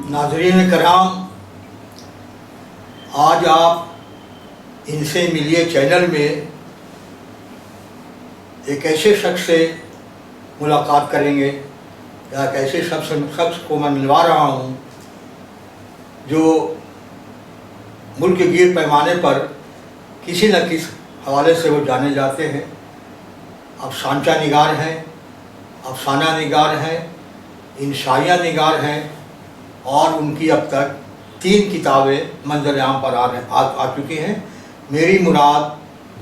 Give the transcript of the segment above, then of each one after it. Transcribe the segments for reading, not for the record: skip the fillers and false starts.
नाज़रीन कराम, आज आप इनसे मिलिए चैनल में एक ऐसे शख्स से मुलाकात करेंगे या एक ऐसे शख्स को मैं मिलवा रहा हूँ जो मुल्क के गिर पैमाने पर किसी न किसी हवाले से वो जाने जाते हैं। अफसानचा निगार हैं, अफसाना निगार हैं, इंशाइया निगार हैं और उनकी अब तक 3 किताबें मंजर आम पर आ चुकी हैं। मेरी मुराद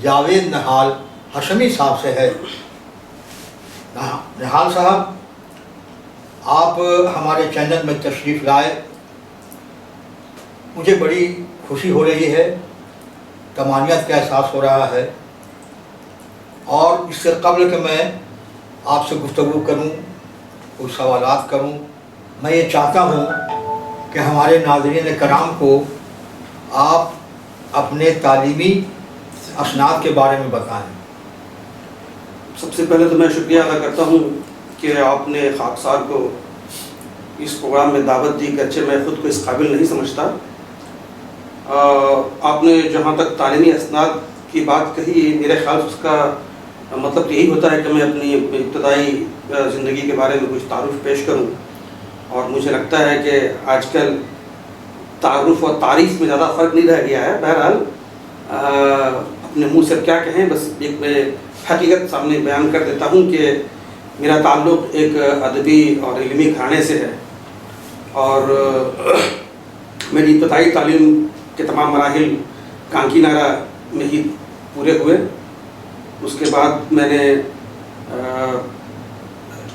जावेद निहाल हशमी साहब से है। निहाल साहब, आप हमारे चैनल में तशरीफ़ लाए, मुझे बड़ी खुशी हो रही है, तमानियत का एहसास हो रहा है। और इससे कबल कि मैं आपसे गुफ्तगू करूं, कुछ सवालात करूं, मैं ये चाहता हूं कि हमारे नाज़रीन कराम को आप अपने तालीमी असनाद के बारे में बताएं। सबसे पहले तो मैं शुक्रिया अदा करता हूँ कि आपने खाकसार को इस प्रोग्राम में दावत दी, गरचे मैं ख़ुद को इस काबिल नहीं समझता। आपने जहाँ तक तालीमी असनाद की बात कही, मेरे ख्याल से उसका मतलब यही होता है कि मैं अपनी इब्तदाई ज़िंदगी के बारे में कुछ तारुफ पेश करूँ। और मुझे लगता है कि आजकल तारुफ और तारीफ़ में ज़्यादा फ़र्क नहीं रह गया है। बहरहाल अपने मुँह से क्या कहें, बस एक मैं हकीकत सामने बयान कर देता हूँ कि मेरा ताल्लुक़ एक अदबी और इल्मी घराने से है और मेरी इब्तदाई तालीम के तमाम मराहिल कांकीनारा में ही पूरे हुए। उसके बाद मैंने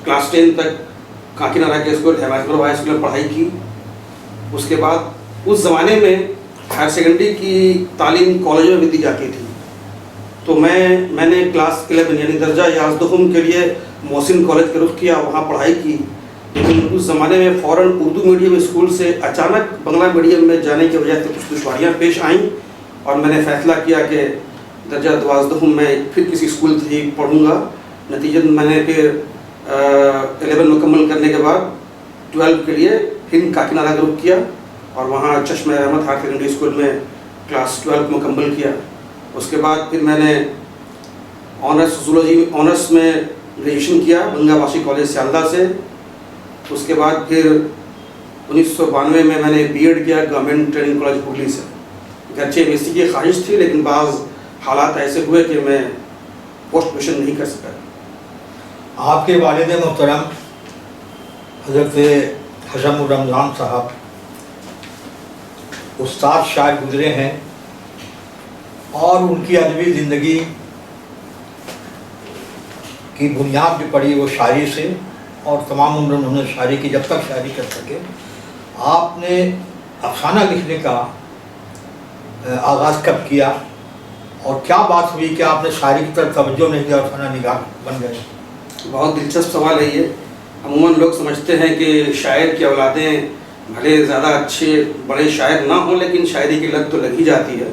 क्लास 10 तक कांकीनारा के स्कूल हिमायतपुर हाई स्कूल में पढ़ाई की। उसके बाद उस ज़माने में हायर सेकेंडरी की तालीम कॉलेजों में दी जाती थी, तो मैंने क्लास 11 यानी दर्जा याज़दुम के लिए मोहसिन कॉलेज का रुख किया, वहाँ पढ़ाई की। लेकिन उस ज़माने में फ़ौरन उर्दू मीडियम स्कूल से अचानक बंगला मीडियम में जाने की वजह से कुछ दुश्वारियाँ पेश आईं और मैंने फ़ैसला किया कि दर्जा 12 में फिर किसी स्कूल से ही पढ़ूँगा। नतीजतन मैंने फिर 11 मुकम्मल करने के बाद 12 के लिए फिर काकीनाडा का रुख किया और वहाँ चश्मे अहमद हायर सेकेंडरी स्कूल में क्लास 12 मुकम्मल किया। उसके बाद फिर मैंने ऑनर्स ज़ूलॉजी ऑनर्स में ग्रेजुएशन किया बंगाबाशी कॉलेज सियालदा से। उसके बाद फिर 1992 में मैंने बीएड किया गवर्नमेंट ट्रेनिंग कॉलेज हुगली से। गरचे एमएससी की ख्वाहिश थी, लेकिन बाज़ हालात ऐसे हुए कि मैं पोस्ट ग्रेजुएशन नहीं कर सका। आपके वालिद मोहतरम हज़रत हशम रमज़ान साहब उस्ताद शायर गुज़रे हैं और उनकी अदबी ज़िंदगी की बुनियाद जो पड़ी वो शायरी से और तमाम उम्र उन्होंने शायरी की, जब तक शायरी कर सके। आपने अफसाना लिखने का आगाज़ कब किया और क्या बात हुई कि आपने शायरी की तरफ तवज्जो नहीं दिया और अफसाना निगार बन गए? बहुत दिलचस्प सवाल है ये। अमूमन लोग समझते हैं कि शायर की औलादें भले ज़्यादा अच्छे बड़े शायर ना हों, लेकिन शायरी की लत तो लग ही जाती है।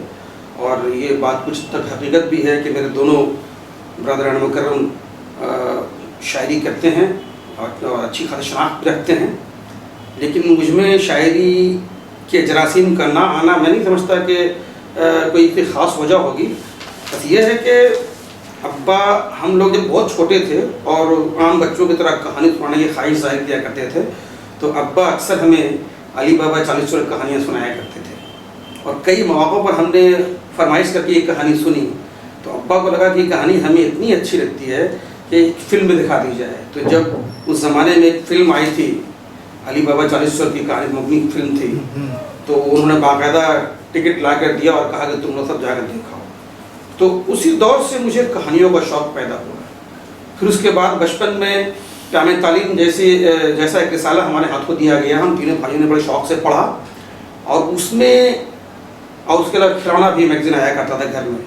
और ये बात कुछ तक हकीकत भी है कि मेरे दोनों ब्रदरान मुकर्रम शायरी करते हैं और अच्छी खासी शनाख्त रखते हैं, लेकिन मुझमें शायरी के जरासीम का ना आना मैं नहीं समझता कि कोई ख़ास वजह होगी। बस ये है कि अब्बा हम लोग जब बहुत छोटे थे और आम बच्चों की तरह कहानी सुनाने की ख्वाहिश ज़ाहिर किया करते थे, तो अब्बा अक्सर हमें अली बाबा चालीसवर कहानियाँ सुनाया करते थे और कई मौक़ों पर हमने फरमाइश करके ये कहानी सुनी, तो अब्बा को लगा कि कहानी हमें इतनी अच्छी लगती है कि फिल्म में दिखा दी जाए। तो जब उस ज़माने में एक फ़िल्म आई थी अली बाबा चालीसवर की कहानी मबनी फिल्म थी, तो उन्होंने बाकायदा टिकट ला कर दिया और कहा कि तुम लोग सब जाकर दिखाओ। तो उसी दौर से मुझे कहानियों का शौक़ पैदा हुआ। फिर उसके बाद बचपन में जामे तालीम जैसा एक रिसाला हमारे हाथ को दिया गया, हम तीनों भाइयों ने बड़े शौक़ से पढ़ा और उसमें और उसके अलावा खिलौना भी मैगज़ीन आया करता था घर में।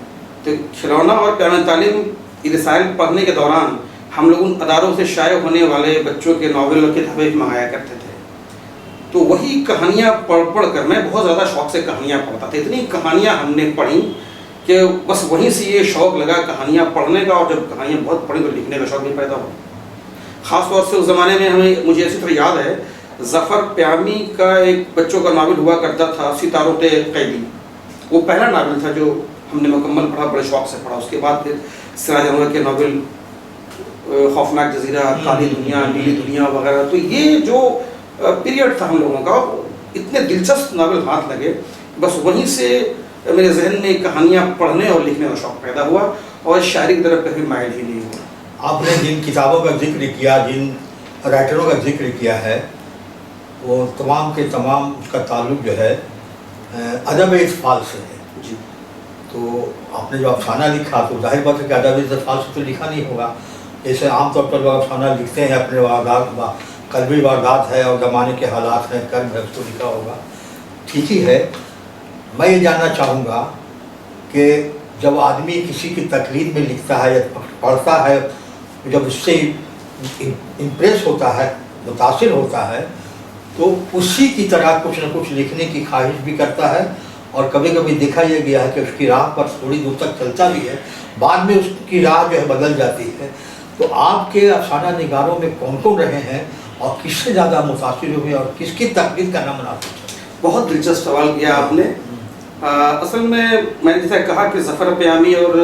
तो खिलौना और जामे तालीम रसाइल पढ़ने के दौरान हम लोग उन अदारों से शाये होने वाले बच्चों के नावल और किताबें मंगाया करते थे। तो वही कहानियाँ पढ़ कर मैं बहुत ज़्यादा शौक़ से कहानियाँ पढ़ता था। इतनी कहानियाँ हमने पढ़ी कि बस वहीं से ये शौक़ लगा कहानियाँ पढ़ने का, और जब कहानियाँ बहुत पढ़ी तो लिखने का शौक़ भी पैदा हुआ। خاص طور سے اس زمانے میں مجھے اسی طرح یاد ہے ظفر پیامی کا ایک بچوں کا ناول ہوا کرتا تھا ستاروں تے قیدی. وہ پہلا ناول تھا جو ہم نے مکمل پڑھا, بڑے شوق سے پڑھا. اس کے بعد پھر سراج انور کے ناول خوفناک جزیرہ, کالی دنیا, نیلی دنیا وغیرہ. تو یہ جو پیریڈ تھا ہم لوگوں کا, اتنے دلچسپ ناول ہاتھ لگے, بس وہیں سے میرے ذہن میں کہانیاں پڑھنے اور لکھنے کا شوق پیدا ہوا اور شاعری کی طرف کبھی مائل ہی نہیں ہوا. آپ نے جن کتابوں کا ذکر کیا, جن رائٹروں کا ذکر کیا ہے, وہ تمام کے تمام اس کا تعلق جو ہے ادب اطفال سے ہے. جی. تو آپ نے جو افسانہ لکھا تو ظاہر بات ہے کہ ادب اطفال سے تو لکھا نہیں ہوگا. جیسے عام طور پر لوگ افسانہ لکھتے ہیں اپنے واردات, قلبی واردات ہے اور زمانے کے حالات ہیں, کرب ہے, اس کو لکھا ہوگا. ٹھیک ہی ہے. میں یہ جاننا چاہوں گا کہ جب آدمی کسی کی تقلید میں لکھتا ہے یا پڑھتا ہے, جب اس سے امپریس ہوتا ہے, متاثر ہوتا ہے, تو اسی کی طرح کچھ نہ کچھ لکھنے کی خواہش بھی کرتا ہے. اور کبھی کبھی دیکھا یہ گیا ہے کہ اس کی راہ پر تھوڑی دور تک چلتا بھی ہے, بعد میں اس کی راہ جو ہے بدل جاتی ہے. تو آپ کے افسانہ نگاروں میں کون کون رہے ہیں اور کس سے زیادہ متاثر ہوئے اور کس کی تقلید کرنا مناسب ہے؟ بہت دلچسپ سوال کیا آپ نے. اصل میں نے جیسا کہا کہ ظفر پیامی, اور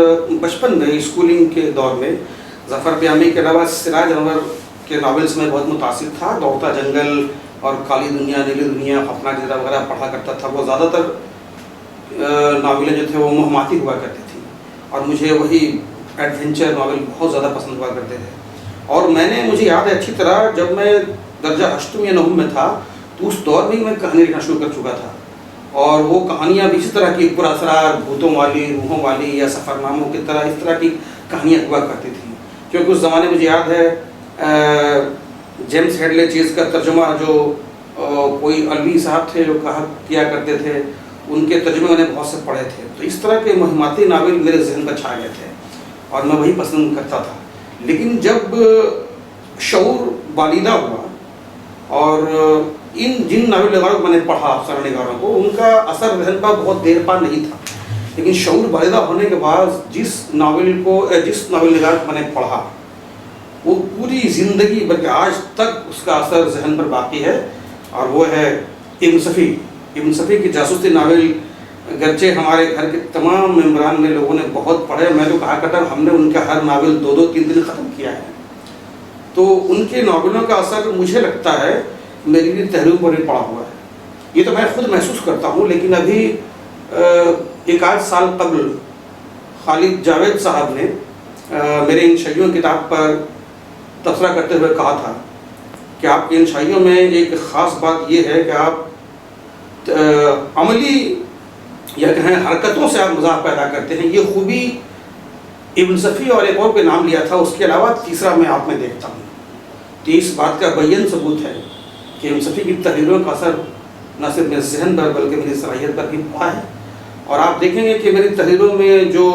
بچپن میں اسکولنگ کے دور میں ظفر پیامی کے علاوہ سراج انور کے ناولس میں بہت متاثر تھا. دوڑتا جنگل اور کالی دنیا, نیلی دنیا, خوفناک جزیرہ وغیرہ پڑھا کرتا تھا. وہ زیادہ تر ناولیں جو تھے وہ مہماتی ہوا کرتی تھیں, اور مجھے وہی ایڈونچر ناول بہت زیادہ پسند ہوا کرتے تھے. اور مجھے یاد ہے اچھی طرح, جب میں درجہ اشتم یا نہم میں تھا تو اس دور میں میں کہانی لکھنا شروع کر چکا تھا. اور وہ کہانیاں بھی اسی طرح کی پراسرار بھوتوں والی, روحوں والی یا سفر ناموں کی طرح, اس طرح کی کہانیاں ہوا کرتی تھیں. کیونکہ اس زمانے مجھے یاد ہے جیمس ہیڈلے چیز کا ترجمہ جو کوئی علوی صاحب تھے جو کیا کرتے تھے, ان کے ترجمے میں نے بہت سے پڑھے تھے. تو اس طرح کے مہماتی ناول میرے ذہن پر چھا گئے تھے اور میں وہی پسند کرتا تھا. لیکن جب شعور بالیدہ ہوا اور جن ناول نگاروں کو میں نے پڑھا, افسانہ نگاروں کو, ان کا اثر ذہن پر بہت دیر پا نہیں تھا. لیکن شعور بالیدہ ہونے کے بعد جس ناول نگار کو میں نے پڑھا, وہ پوری زندگی بلکہ آج تک اس کا اثر ذہن پر باقی ہے, اور وہ ہے ابن صفی. ابن صفی کی جاسوسی ناول گرچہ ہمارے گھر کے تمام ممبران نے لوگوں نے بہت پڑھے, میں تو کہا کرتا ہم نے ان کا ہر ناول 2-3 دن ختم کیا ہے. تو ان کے ناولوں کا اثر مجھے لگتا ہے میری بھی تحریروں پر بھی پڑا ہوا ہے. یہ تو میں خود محسوس کرتا ہوں. لیکن ابھی 1-8 سال قبل خالد جاوید صاحب نے میرے ان شائیوں کتاب پر تبصرہ کرتے ہوئے کہا تھا کہ آپ کے ان شائیوں میں ایک خاص بات یہ ہے کہ آپ عملی یا کہیں حرکتوں سے آپ مزاح پیدا کرتے ہیں. یہ خوبی ابن صفی اور ایک اور کے نام لیا تھا, اس کے علاوہ تیسرا میں آپ میں دیکھتا ہوں. تو اس بات کا بین ثبوت ہے کہ ابن صفی کی تحریروں کا اثر نہ صرف میرے ذہن پر بلکہ میری صلاحیت پر بھی پڑا ہے. اور آپ دیکھیں گے کہ میری تحریروں میں جو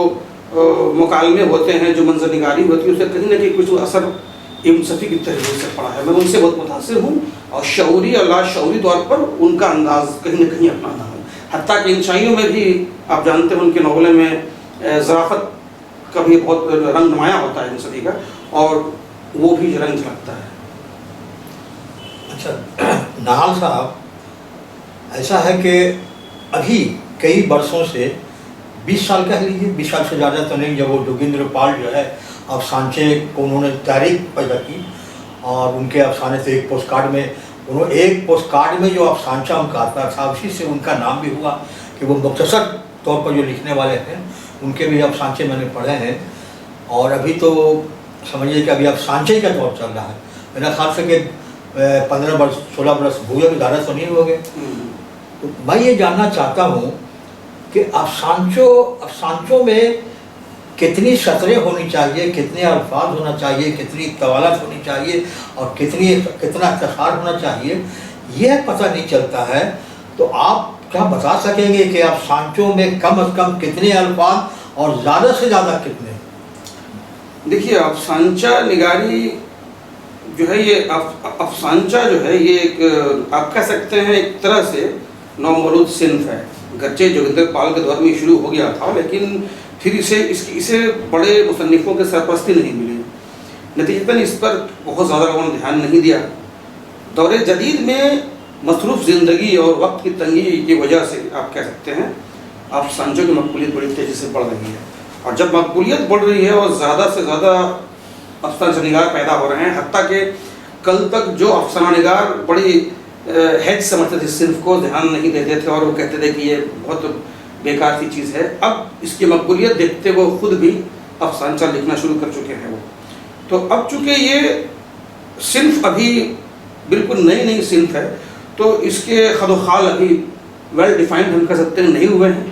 مکالمے ہوتے ہیں, جو منظر نگاری ہوتی ہے, اس سے کہیں نہ کہیں کچھ اثر ابن صفی کی تحریروں سے پڑا ہے. میں ان سے بہت متاثر ہوں اور شعوری اور لاشعوری طور پر ان کا انداز کہیں نہ کہیں اپناتا ہوں. حتیٰ کہ ان شائیوں میں بھی آپ جانتے ہیں ان کے ناولوں میں ظرافت کا بھی بہت رنگ نمایاں ہوتا ہے ابن صفی کا, اور وہ بھی رنگ جھلکتا ہے. اچھا نہال صاحب, ایسا ہے کہ ابھی کئی برسوں سے 20 سال کہہ لیجیے, 20 سال سے زیادہ تو نہیں, جب وہ جوگیندر پال جو ہے افسانچے کو انہوں نے تحریک پیدا کی, اور ان کے افسانے سے ایک پوسٹ کارڈ میں ایک پوسٹ کارڈ میں جو افسانچہ ان کا آتا تھا, اسی سے ان کا نام بھی ہوا کہ وہ مختصر طور پر جو لکھنے والے ہیں ان کے بھی افسانچے میں نے پڑھے ہیں. اور ابھی تو سمجھیے کہ ابھی افسانچے کا دور چل رہا ہے. میرا خیال سے کہ 15 برس 16 برس ہوئے, بھی زیادہ تو نہیں ہو گئے. تو میں یہ جاننا چاہتا ہوں کہ افسانچوں میں کتنی سطریں ہونی چاہیے, کتنے الفاظ ہونا چاہیے, کتنی طوالت ہونی چاہیے, اور کتنا اختصار ہونا چاہیے, یہ پتہ نہیں چلتا ہے. تو آپ کیا بتا سکیں گے کہ افسانچوں میں کم از کم کتنے الفاظ اور زیادہ سے زیادہ کتنے؟ دیکھیے, افسانچہ نگاری جو ہے, یہ افسانچہ جو ہے یہ ایک آپ کہہ سکتے ہیں ایک طرح سے نومولود صنف ہے. گرچہ جوگیندر پال کے دور میں شروع ہو گیا تھا, لیکن پھر اسے بڑے مصنفوں کے سرپرستی نہیں ملی. نتیجتاً اس پر بہت زیادہ لوگوں نے دھیان نہیں دیا. دور جدید میں مصروف زندگی اور وقت کی تنگی کی وجہ سے آپ کہہ سکتے ہیں افسانچوں کی مقبولیت بڑی تیزی سے بڑھ رہی ہے. اور جب مقبولیت بڑھ رہی ہے اور زیادہ سے زیادہ افسانہ نگار پیدا ہو رہے ہیں، حتیٰ کہ کل تک جو افسانہ نگار بڑی ہیڈ سمجھتے تھے، صرف کو دھیان نہیں دیتے تھے اور وہ کہتے تھے کہ یہ بہت بیکار سی چیز ہے، اب اس کی مقبولیت دیکھتے وہ خود بھی افسانچہ لکھنا شروع کر چکے ہیں. وہ تو اب چونکہ یہ صنف ابھی بالکل نئی صنف ہے تو اس کے خد و خال ابھی ویل ڈیفائنڈ ہم کہہ سکتے ہیں نہیں ہوئے ہیں.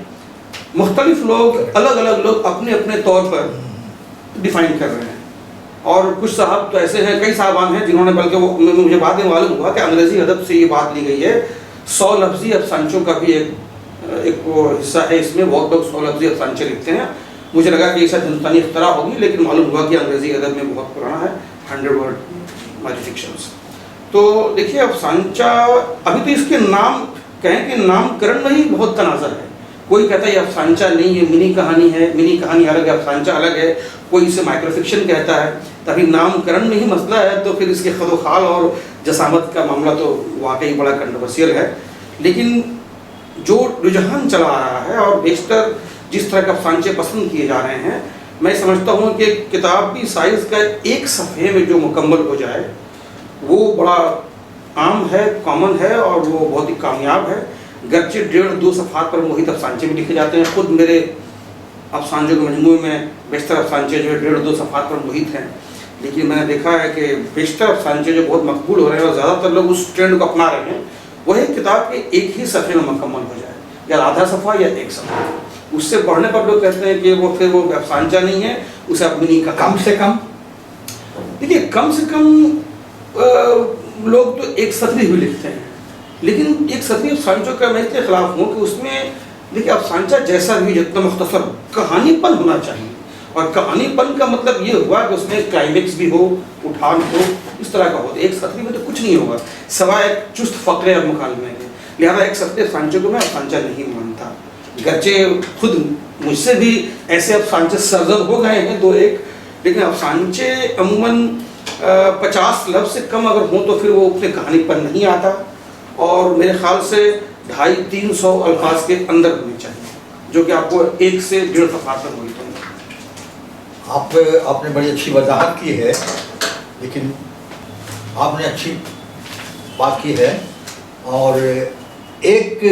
مختلف لوگ الگ لوگ اپنے اپنے طور پر ڈیفائن کر رہے ہیں. اور کچھ صاحب تو ایسے ہیں، کئی صاحبان ہیں جنہوں نے، بلکہ وہ مجھے بعد میں معلوم ہوا کہ انگریزی ادب سے یہ بات لی گئی ہے 100 لفظی افسانچوں کا بھی ایک وہ حصہ ہے اس میں. بہت لوگ 100 لفظی افسانچے لکھتے ہیں. مجھے لگا کہ یہ شاید ہندوستانی اختراع ہوگی، لیکن معلوم ہوا کہ انگریزی ادب میں بہت پرانا ہے 100 ورڈ فکشنز. تو دیکھیے افسانچہ ابھی تو اس کے نام کہیں کہ نام کرن میں ہی بہت تنازع ہے. کوئی کہتا ہے یہ افسانچہ نہیں، یہ منی کہانی ہے، منی کہانی الگ ہے، افسانچہ الگ ہے. کوئی اسے مائکرو فکشن کہتا ہے. تبھی نام کرن میں ہی مسئلہ ہے، تو پھر اس کے خد و خال اور جسامت کا معاملہ تو واقعی بڑا کنٹروورسیل ہے. لیکن جو رجحان چلا آ رہا ہے اور بیشتر جس طرح کے افسانچے پسند کیے جا رہے ہیں، میں سمجھتا ہوں کہ کتابی سائز کا ایک صفحے میں جو مکمل ہو جائے وہ بڑا عام ہے، کامن ہے اور وہ بہت ہی کامیاب ہے. گرچہ 1.5-2 صفحات پر محیط افسانچے بھی لکھے جاتے ہیں. خود میرے افسانچوں کے مجموعے میں بیشتر افسانچے جو ہے 1.5-2 صفحات پر محیط ہیں. لیکن میں نے دیکھا ہے کہ بیشتر افسانچے جو بہت مقبول ہو رہے ہیں اور زیادہ تر لوگ اس ٹرینڈ کو اپنا رہے ہیں، وہ ہے کتاب کے ایک ہی صفحے میں مکمل ہو جائے، یا آدھا صفحہ یا ایک صفحہ. اس سے پڑھنے پر لوگ کہتے ہیں کہ وہ پھر وہ افسانچہ نہیں ہے، اسے اپنی نہیں کہا. کم سے کم دیکھیے کم سے کم لوگ تو ایک سطری بھی لکھتے ہیں، لیکن ایک سطری افسانچوں کا میں اس کے خلاف ہوں کہ اس میں دیکھیے افسانچہ جیسا بھی جتنا مختصر کہانی پن ہونا چاہیے. اور کہانی پن کا مطلب یہ ہوا کہ اس میں کلائمیکس بھی ہو، اٹھان ہو، اس طرح کا ہو. ایک سطری میں تو کچھ نہیں ہوگا سوائے ایک چست فقرے اور مکالمے کے. لہذا ایک سطری افسانچے کو میں افسانچہ نہیں مانتا. گرچہ خود مجھ سے بھی ایسے افسانچے سرزد ہو گئے ہیں 2-1، لیکن افسانچے عموماً 50 لفظ سے کم اگر ہوں تو پھر وہ اپنے کہانی پر نہیں آتا. اور میرے خیال سے 250-300 الفاظ کے اندر ہونے چاہیے، جو کہ آپ کو 1 سے 1.5 صفحات تک ہوئی. آپ نے بڑی اچھی وضاحت کی ہے، لیکن آپ نے اچھی بات کی ہے. اور ایک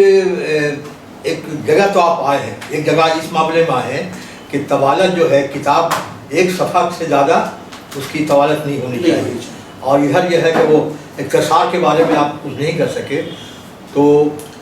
جگہ تو آپ آئے ہیں، ایک جگہ اس معاملے میں آئے ہیں کہ طوالت جو ہے کتاب 1 صفحہ سے زیادہ اس کی طوالت نہیں ہونی چاہیے. اور ادھر یہ ہے کہ وہ اختصار کے بارے میں آپ کچھ نہیں کر سکے. تو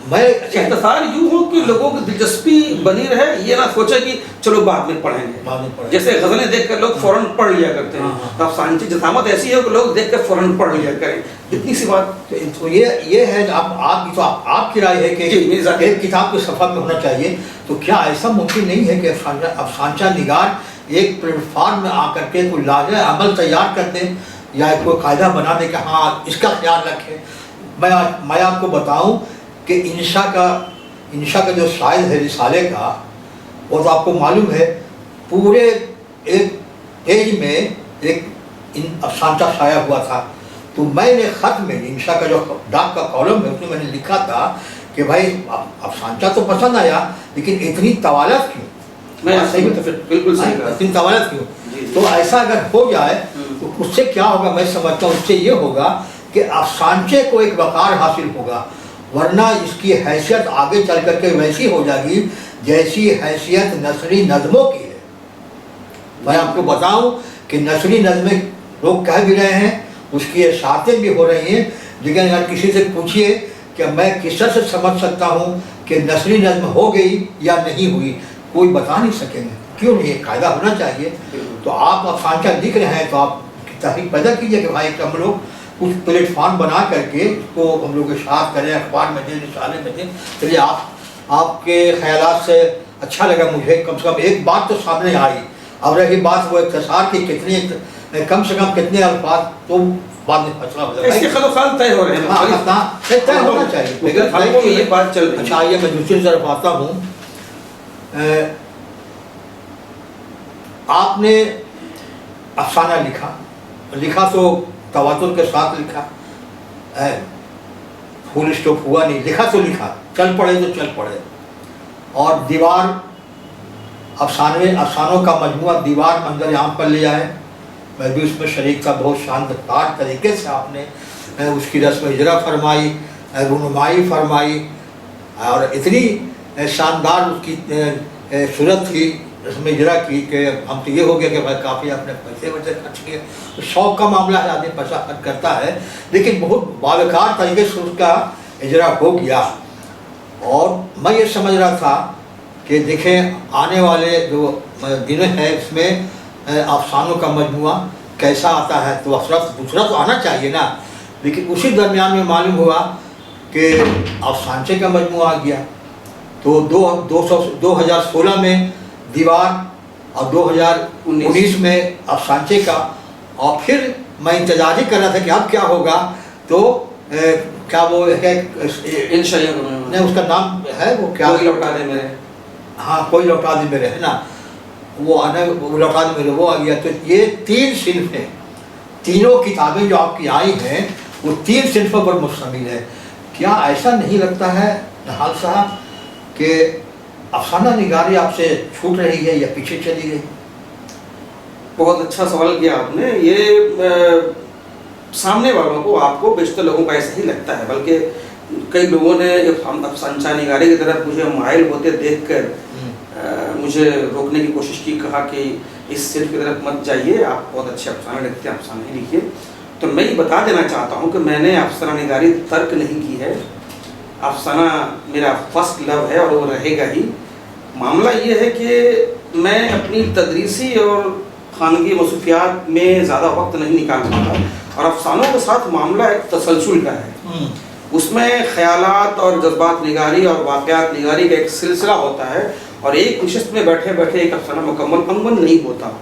میں اختصار یوں ہو کہ لوگوں کی دلچسپی بنی رہے، یہ نہ سوچے کہ چلو بعد میں پڑھیں گے. جیسے غزلیں دیکھ کر لوگ فوراً پڑھ لیا کرتے ہیں، تو افسانچی جسامت ایسی ہے کہ لوگ دیکھ کر فوراً پڑھ لیا کریں. اتنی سی بات. تو یہ ہے آپ کی رائے ہے کہ ایک کتاب کے صفحہ میں ہونا چاہیے. تو کیا ایسا ممکن نہیں ہے کہ افسانچہ نگار ایک پلیٹ فارم میں آ کر کے کوئی لازم عمل تیار کر دیں یا کوئی قاعدہ بنا دیں کہ ہاں اس کا خیال رکھیں؟ میں آپ کو بتاؤں کہ انشا کا جو سائز ہے رسالے کا، وہ تو آپ کو معلوم ہے پورے ایک پیج میں ایک افسانچہ شائع ہوا تھا. تو میں نے خط میں انشا کا جو ڈاک کا کالم ہے اس میں نے لکھا تھا کہ بھائی افسانچہ تو پسند آیا، لیکن اتنی طوالت کیوں؟ بالکل صحیح، اتنی طوالت کیوں؟ تو ایسا اگر ہو جائے تو اس سے کیا ہوگا؟ میں سمجھتا ہوں اس سے یہ ہوگا کہ افسانچے کو ایک وقار حاصل ہوگا، ورنہ اس کی حیثیت آگے چل کر کے ویسی ہو جائے گی جیسی حیثیت نثری نظموں کی ہے. میں آپ کو بتاؤں کہ نثری نظمیں لوگ کہہ بھی رہے ہیں، اس کی اشاعتیں بھی ہو رہی ہیں، لیکن اگر کسی سے پوچھیے کہ میں کس طرح سے سمجھ سکتا ہوں کہ نثری نظم ہو گئی یا نہیں ہوئی، کوئی بتا نہیں سکیں گے. کیوں نہیں؟ ایک قاعدہ ہونا چاہیے. تو آپ افسانچہ لکھ رہے ہیں تو آپ تحریک پیدا کیجیے کہ بھائی ہم لوگ کچھ پلیٹ فارم بنا کر کے اس کو ہم لوگ اشاعت کریں، اخبار میں دیں، رسالے میں دیں. چلیے آپ کے خیالات سے اچھا لگا مجھے. کم سے کم ایک بات تو سامنے آئی. اب رہی بات وہ اختصار کی کم سے کم کتنے الفاظ، تو بعد میں فیصلہ ہو جائے. اس کے خد و خال طے ہو رہے ہیں، طے ہونا چاہیے. یہ بات چل رہی ہے. اچھا آئیے میں دوسری طرف آتا ہوں. آپ نے افسانہ لکھا، लिखा तो तवातुर के साथ लिखा है, फुल स्टॉप हुआ नहीं, लिखा तो लिखा, चल पड़े तो चल पड़े। और दीवार अफसानों का मजमुआ दीवार मंजर आम पर ले आए, मैं भी उसमें शरीक था। बहुत शानदार तरीके से आपने उसकी रस्म इजरा फरमाई, रुनुमाई फरमाई, और इतनी शानदार उसकी सूरत थी रस्म इजरा की कि हम तो ये हो गया कि भाई काफ़ी आपने पैसे वैसे खर्च किए। तो शौक़ का मामला है, आदमी पैसा खर्च करता है, लेकिन बहुत बावकार तरीके से उसका इजरा हो गया। और मैं ये समझ रहा था कि देखें आने वाले जो दिन हैं इसमें अफसानों का मजमुआ कैसा आता है, तो दूसरा तो आना चाहिए ना। लेकिन उसी दरमियान में मालूम हुआ कि अफसानचे का मजमुआ आ गया। तो 2016 में दीवार और 2019 में अफसानचे का, और फिर मैं इंतजार ही कर रहा था कि अब क्या होगा। तो क्या वो है नहीं, उसका नाम है वो क्या, कोई लौटा दे मेरे, हाँ कोई लौटा दे मेरे, है ना, वो लौटा दे मेरे, वो आ गया। तो ये 3 सिन्फ हैं, तीनों किताबें जो आपकी आई हैं वो 3 सिन्फों पर मुश्तमिल है। क्या ऐसा नहीं लगता है नहाल साहब कि अफसाना निगारी आपसे छूट रही है या पीछे चली गई? बहुत अच्छा सवाल किया आपने। ये सामने वालों को, आपको, बेशतर लोगों को ऐसा ही लगता है, बल्कि कई लोगों ने अफसाना निगारी की तरफ मुझे माइल होते देखकर मुझे रोकने की कोशिश की, कहा कि इस सिर्फ की तरफ मत जाइए, आप बहुत अच्छे अफसाने लिखते हैं, अफसाने ही लिखिए। तो मैं ये बता देना चाहता हूँ कि मैंने अफसाना निगारी तर्क नहीं की है। अफसाना मेरा फर्स्ट लव है और वो रहेगा ही। मामला ये है कि मैं अपनी तदरीसी और खानगी मसरूफियात में ज़्यादा वक्त नहीं निकाल पाता, और अफसानों के साथ मामला एक तसलसल का है। उसमें ख्यालात और जज्बात निगारी और वाक़यात निगारी का एक सिलसिला होता है, और एक नशिस्त में बैठे बैठे एक अफसाना मुकम्मल अमूमन नहीं होता।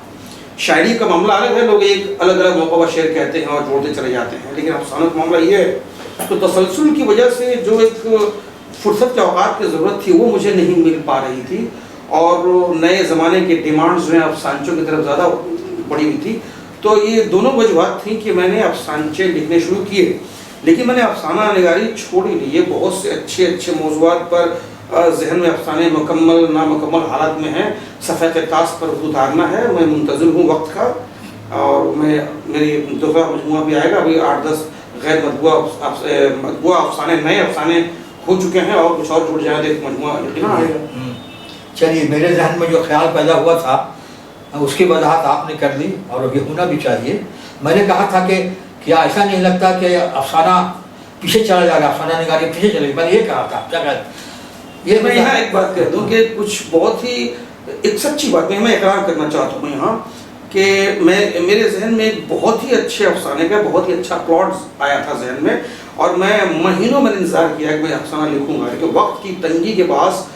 शायरी का मामला अलग है, लोग एक अलग अलग मौक़ों पर शेर कहते हैं और जोड़ते चले जाते हैं, लेकिन अफसानों का मामला ये है। तो तसलसल की वजह से जो एक फुर्सत के औकात की ज़रूरत थी वो मुझे नहीं मिल पा रही थी, और नए ज़माने के डिमांड्स में अफसानचों की तरफ ज़्यादा बढ़ी हुई थी। तो ये दोनों वजूहत थी कि मैंने अफसानचे लिखने शुरू किए, लेकिन मैंने अफसाना निगारी छोड़ ही ली। ये बहुत से अच्छे अच्छे मौज़ूआत पर जहन में अफसाने मुकम्मल नामुकम्मल हालत में हैं, सफ़े के तास पर उतारना है। मैं मुंतज़िर हूँ वक्त का, और मेरी दूसरा मजमुआ भी आएगा। अभी 8-10 गैर मतबूआ अफसाने, नए अफसाने हो चुके हैं, और कुछ और जुड़ जाए तो मजमुआ लिखना आएगा। चलिए, मेरे जहन में जो ख्याल पैदा हुआ था उसकी वजाहत आपने कर दी, और ये होना भी चाहिए। मैंने कहा था कि क्या ऐसा नहीं लगता कि अफसाना पीछे चला जाएगा, अफसाना निगारी पीछे चलेगी? मैंने ये कहा था। क्या कहते, ये मैं यहाँ एक बात कह दूँ कि कुछ बहुत ही एक सच्ची बात मैं इकरार करना चाहता हूँ यहाँ, कि मेरे जहन में एक बहुत ही अच्छे अफसाने का बहुत ही अच्छा प्लॉट आया था जहन में, और मैं महीनों में इंतज़ार किया कि मैं अफसाना लिखूँगा, लेकिन वक्त की तंगी के पास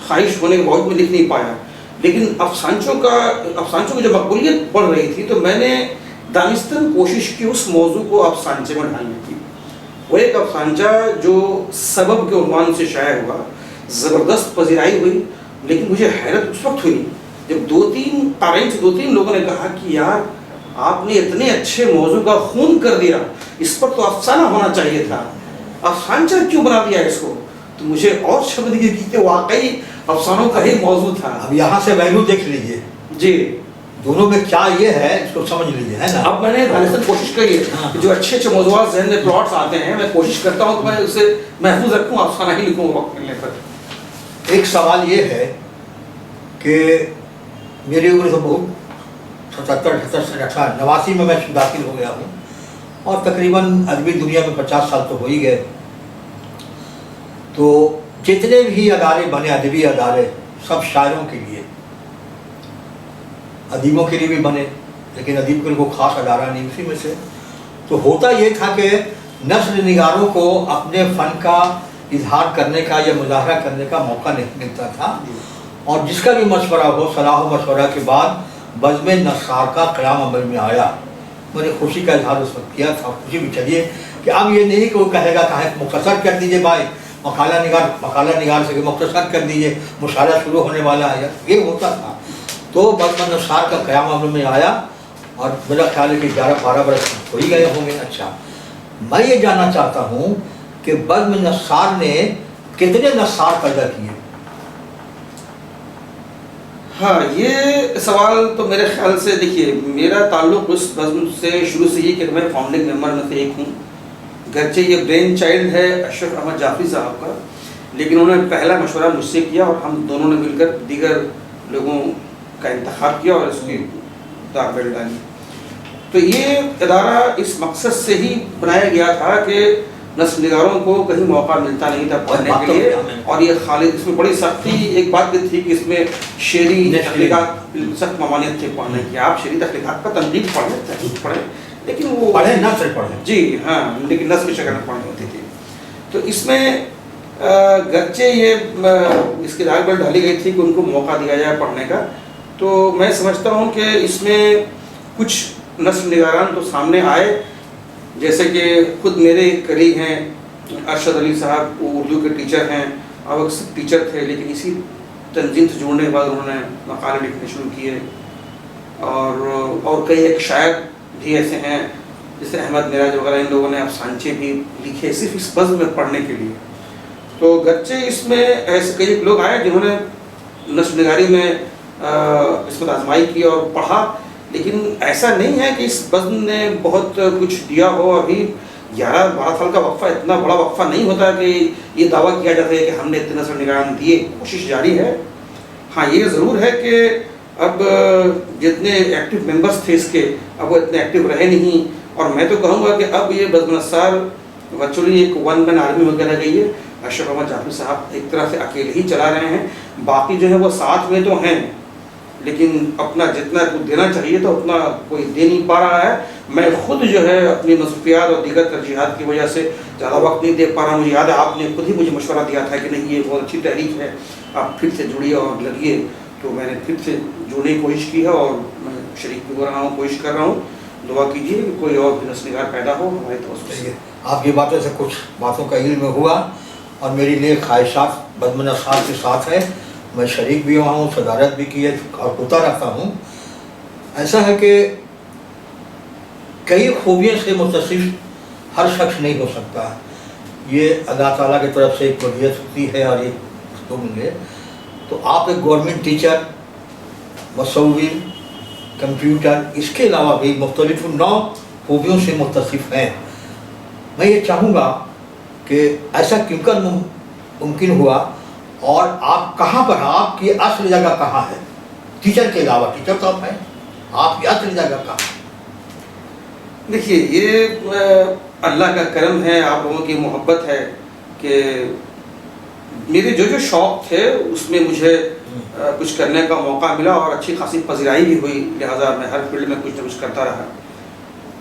ख्वाहिश होने के बावजूद मैं लिख नहीं पाया। लेकिन अफसानचों की जब मकबूलियत बढ़ रही थी तो मैंने दानिस्तन कोशिश की उस मौजू को अफसानचे में ढालने की। वो एक अफसानचा जो सबब के उन्वान से शाये हुआ, ज़बरदस्त पजीराई हुई, लेकिन मुझे हैरत उस वक्त हुई जब 2-3 लोगों ने कहा कि यार आपने इतने अच्छे मौजू का खून कर दिया, इस पर तो अफसाना होना चाहिए था, अफसानचा क्यों बना दिया इसको? तो मुझे और शब्द ये की वाकई अफसानों का ही मौजू था। अब यहाँ से वैल्यू देख लीजिए जी, दोनों में क्या ये है इसको समझ लीजिए, है ना। अब मैंने दानिस्तन कोशिश करी है, जो अच्छे अच्छे मौजूआत ज़हन में प्लॉट्स आते हैं, मैं कोशिश करता हूँ कि मैं उसे महफूज रखूँ, अफसाना ही लिखूँ वक्त मिलने पर। एक सवाल ये है कि मेरी उम्र तो बहुत 87 में मैं दाखिल हो गया हूँ, और तकरीबन अदबी दुनिया में 50 साल तो हो ही गए। तो जितने भी अदारे बने, अदबी अदारे, सब शायरों के लिए, अदीबों के लिए भी बने, लेकिन अदीब के लिए कोई ख़ास अदारा नहीं उसी में से। तो होता ये था कि नस्ल निगारों को अपने फ़न का इजहार करने का या मुजाहरा करने का मौका नहीं मिलता था, और जिसका भी मशवरा हो, सलाह मशवरा के बाद बज़्म नसार का क़याम अमल में आया। मैंने खुशी का इजहार उस वक्त किया था, खुशी भी चलिए कि अब ये नहीं कि वो कहेगा मुख्तसर कर दीजिए भाई, मकाला निगार से मुख्तसर कर दीजिए, मुशायरा शुरू होने वाला है, ये होता था। तो बज़्म नसार का क़याम अमल में आया, और मेरा ख्याल है कि 11-12 बरस हो ही गए होंगे। अच्छा, मैं ये जानना चाहता हूँ कि बज़्म नस्सार ने कितने नस्सार पैदा किए? हाँ, ये सवाल तो मेरे ख्याल से, देखिए मेरा ताल्लुक़ उस बज़्म से शुरू से ही कि मैं फाउंडिंग मेंबर में से एक हूँ। गरचे ये ब्रेन चाइल्ड है अशरफ अहमद जाफरी साहब का, लेकिन उन्होंने पहला मशवरा मुझसे किया और हम दोनों ने मिलकर दीगर लोगों का इंतखाब किया और इसकी दाग बेल डाली। तो ये इदारा इस मकसद से ही बनाया गया था कि नस्ल निगारों को कहीं मौका मिलता नहीं था पढ़ने के लिए, और ये खालिद, इसमें बड़ी सख्ती एक बात भी थी कि इसमें शेरी तख्लीक़ात सख्त ममानियत थे पढ़ने की। आप शेरी तख्लीक़ात पर तनकीद पढ़ लेते हैं, पढ़ें, लेकिन वो पढ़े नस्ल पढ़े, जी हाँ, लेकिन नस्ल की शक्ल में पढ़नी होती थी। तो इसमें गरचे ये इसकी दाग बेल डाली गई थी कि उनको मौका दिया जाए पढ़ने का। तो मैं समझता हूँ कि इसमें कुछ नस्ल निगारान तो सामने आए, जैसे कि खुद मेरे कलीग हैं अरशद अली साहब, वो उर्दू के टीचर हैं, अब अक्सर टीचर थे लेकिन इसी तंजीम से जुड़ने के बाद उन्होंने मकाले लिखने शुरू किए। और कई एक शायर भी ऐसे हैं जैसे अहमद मिराज वगैरह, इन लोगों ने अफसानचे भी लिखे सिर्फ इस बज़्म में पढ़ने के लिए। तो गरचे इसमें ऐसे कई लोग आए जिन्होंने नस्ल निगारी में इसमें आजमाई की और पढ़ा, लेकिन ऐसा नहीं है कि इस बज़्म ने बहुत कुछ दिया हो। अभी 11-12 साल का वक्फ़ा इतना बड़ा वक्फ़ा नहीं होता कि ये दावा किया जाता है कि हमने इतने नस्ल निगारान दिए। कोशिश जारी है। हाँ, ये ज़रूर है कि अब जितने एक्टिव मेंबर्स थे इसके, अब वो इतने एक्टिव रहे नहीं, और मैं तो कहूँगा कि अब ये बज़्म नस्सार वर्चुअली एक वन मैन आर्मी हो रह गई है। अशरफ अहमद जाफरी साहब एक तरह से अकेले ही चला रहे हैं, बाकी जो है वो साथ में तो हैं, लेकिन अपना जितना कुछ देना चाहिए तो उतना कोई दे नहीं पा रहा है। मैं खुद जो है अपनी मसरूफियात और दीगर तरजीहात की वजह से ज़्यादा वक्त नहीं दे पा रहा हूँ। मुझे याद है आपने खुद ही मुझे मशवरा दिया था कि नहीं, ये बहुत अच्छी तहरीक है, आप फिर से जुड़िए और लगिए। तो मैंने फिर से जुड़ने की कोशिश की है और मैं शरीक भी हो रहा हूँ, कोशिश कर रहा हूँ। दुआ कीजिए कि कोई और भी नस्ल निगार पैदा हो हमारी तरफ से। आपकी बातों से कुछ बातों का इल्म हुआ और मेरी लिए ख्वाहिशात बज़्म नस्सार के साथ है। मैं शरीक भी हुआ हूँ, सदारत भी की है और होता रहता हूँ। ऐसा है कि कई खूबियों से मुत्तसिफ हर शख्स नहीं हो सकता। ये अल्लाह ताला की तरफ से एक वलीयत होती है और ये तो मिले। तो आप एक गवर्नमेंट टीचर, मुसव्विर, कंप्यूटर, इसके अलावा भी मुख्तलिफ 9 खूबियों से मुत्तसिफ हैं। मैं ये चाहूँगा कि ऐसा क्यों मुमकिन हुआ और आप कहाँ पर, आपकी असली जगह कहाँ है? टीचर के अलावा, टीचर तो आप हैं, आपकी असली जगह कहाँ है? देखिए, ये अल्लाह का करम है, आप लोगों की मोहब्बत है कि मेरे जो शौक़ थे उसमें मुझे कुछ करने का मौका मिला और अच्छी खासी पज़िराई भी हुई, लिहाजा मैं हर फील्ड में कुछ न कुछ करता रहा।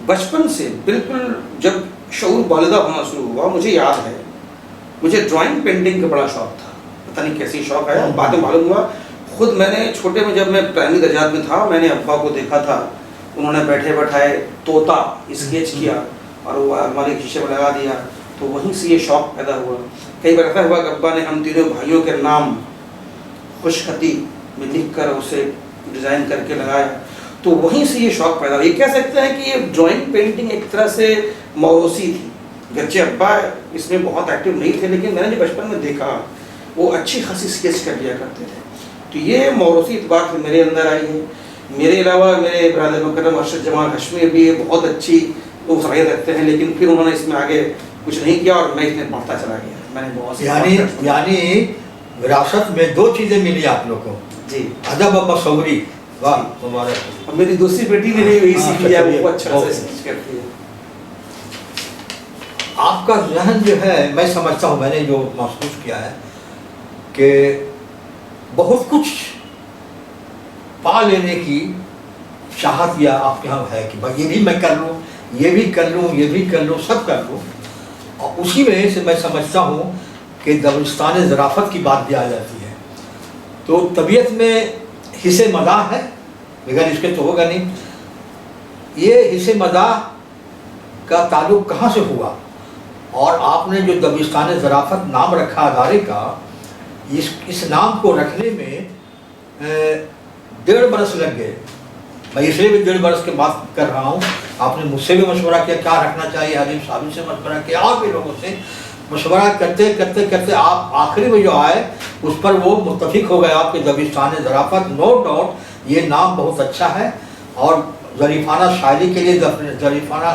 बचपन से बिल्कुल जब शऊर बालिदा होना शुरू हुआ, मुझे याद है मुझे ड्राइंग पेंटिंग का बड़ा शौक़ था। पता नहीं कैसे शौक़ है, बाद में मालूम हुआ। खुद मैंने छोटे में, जब मैं प्राइमरी दर्जात में था, मैंने अब्बा को देखा था, उन्होंने बैठे बैठाए तोता स्केच किया और वो हमारे शीशे में लगा दिया, तो वहीं से ये शौक़ पैदा हुआ। कई बार ऐसा हुआ कि अब्बा ने हम तीनों भाइयों के नाम खुशखती में लिख कर उसे डिज़ाइन करके लगाया, तो वहीं से ये शौक़ पैदा हुआ। ये कह सकते हैं कि ये ड्राइंग पेंटिंग एक तरह से मौरूसी थी। गरचे अब्बा इसमें बहुत एक्टिव नहीं थे, लेकिन मैंने जो बचपन में देखा वो अच्छी खासी स्केच कर लिया करते थे। तो ये मौरूसी इतबार से मेरे अंदर आई है। मेरे अलावा मेरे ब्रदर मुकर्रम अरशद जमाल हशमी भी बहुत अच्छी वो सलाहियत रखते हैं, लेकिन फिर उन्होंने इसमें आगे कुछ नहीं किया और मैं इसमें बढ़ता चला गया। मैंने बहुत यानी विरासत में 2 चीज़ें मिली आप लोग को जी, अदब और मसव्वरी। वाह, मुबारक। अब मेरी दूसरी बेटी ने भी वही सीख लिया, वो अच्छा से स्केच करती है। आपका जहन जो है, मैं समझता हूँ, मैंने जो महसूस किया है कि बहुत कुछ पा लेने की चाहत या आपके यहाँ है कि भाई ये भी मैं कर लूँ, ये भी कर लूँ, ये भी कर लूँ, सब कर लूँ। और उसी वजह से मैं समझता हूँ कि दबिस्तान ज़राफ़त की बात भी आ जाती है। तो तबीयत में हिस्से मज़ाह है, बगैर इसके तो होगा नहीं। ये हिस्से मज़ाह का ताल्लुक़ कहाँ से हुआ और आपने जो दबिस्तान ज़राफ़त नाम रखा अदारे का, इस नाम को रखने में 1.5 बरस लग गए। मैं इसलिए भी 1.5 बरस के बात कर रहा हूँ। आपने मुझसे भी मशवरा किया क्या रखना चाहिए, हलीम साहब से मशवरा किया और भी लोगों से मशवरा करते करते करते आप आखिरी में जो आए उस पर वो मुत्तफिक हो गए आपके दबिस्तान ज़राफ़त। नो डाउट ये नाम बहुत अच्छा है और ज़रीफ़ाना शायरी के लिए, ज़रीफ़ाना